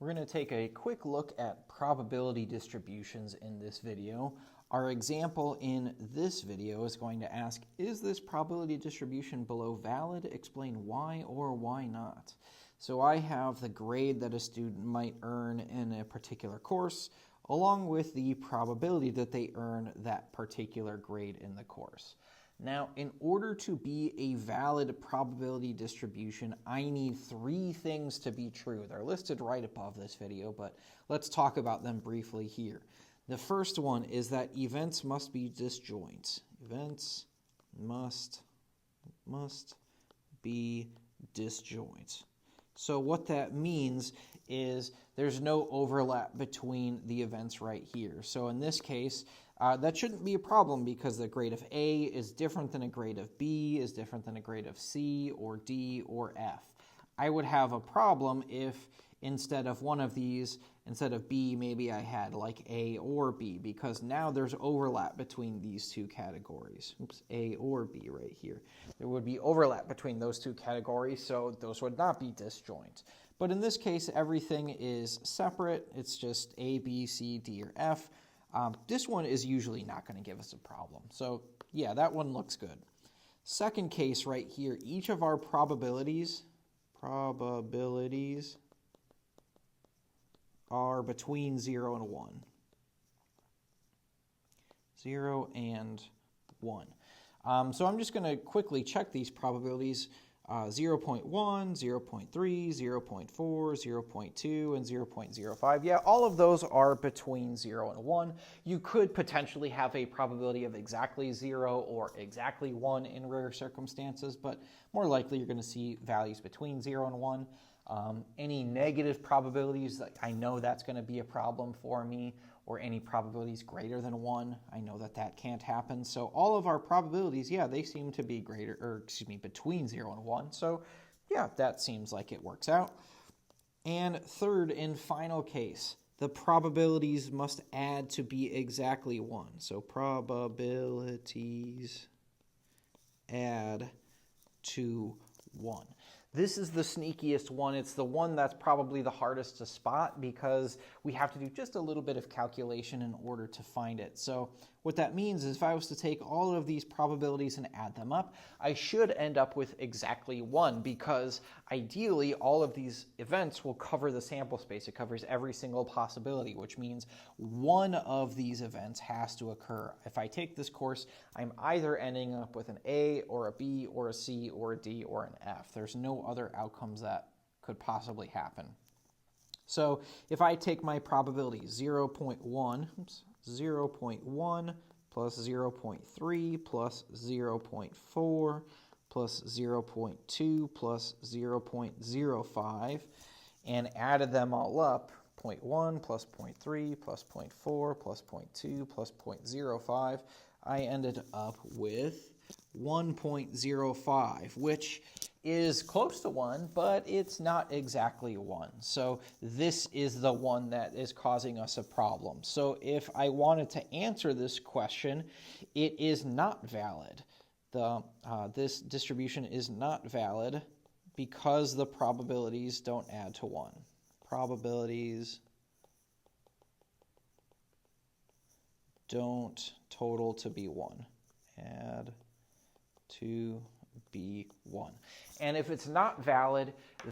We're going to take a quick look at probability distributions in this video. Our example in this video is going to ask, is this probability distribution below valid? Explain why or why not. So I have the grade that a student might earn in a particular course, along with the probability that they earn that particular grade in the course. Now, in order to be a valid probability distribution, I need three things to be true. They're listed right above this video, but let's talk about them briefly here. The first one is that events must be disjoint. Events must be disjoint. So what that means is there's no overlap between the events right here. So in this case, that shouldn't be a problem because the grade of A is different than a grade of B, is different than a grade of C or D or F. I would have a problem if instead of one of these, instead of B, maybe I had like A or B, because now there's overlap between these two categories. Oops, A or B right here. There would be overlap between those two categories, so those would not be disjoint. But in this case, everything is separate. It's just A, B, C, D, or F. This one is usually not going to give us a problem. So yeah, that one looks good. Second case right here, each of our probabilities are between 0 and 1. 0 and 1. So I'm just going to quickly check these probabilities. 0.1, 0.3, 0.4, 0.2, and 0.05. Yeah, all of those are between 0 and 1. You could potentially have a probability of exactly 0 or exactly 1 in rare circumstances, but more likely you're going to see values between 0 and 1. Any negative probabilities, I know that's going to be a problem for me, or any probabilities greater than 1, I know that that can't happen. So all of our probabilities, yeah, they seem to be between 0 and 1. So yeah, that seems like it works out. And third and final case, the probabilities must add to be exactly 1. So probabilities add to 1. This is the sneakiest one. It's the one that's probably the hardest to spot because we have to do just a little bit of calculation in order to find it. So what that means is if I was to take all of these probabilities and add them up, I should end up with exactly 1 because ideally all of these events will cover the sample space. It covers every single possibility, which means one of these events has to occur. If I take this course, I'm either ending up with an A or a B or a C or a D or an F. There's no other outcomes that could possibly happen. So if I take my probability 0.1 plus 0.3 plus 0.4 plus 0.2 plus 0.05 and added them all up, 0.1 plus 0.3 plus 0.4 plus 0.2 plus 0.05, I ended up with 1.05, which is close to 1, but it's not exactly 1. So this is the one that is causing us a problem. So if I wanted to answer this question, it is not valid. This distribution is not valid because the probabilities don't add to 1. Probabilities don't total to be 1. Add to be 1. And if it's not valid,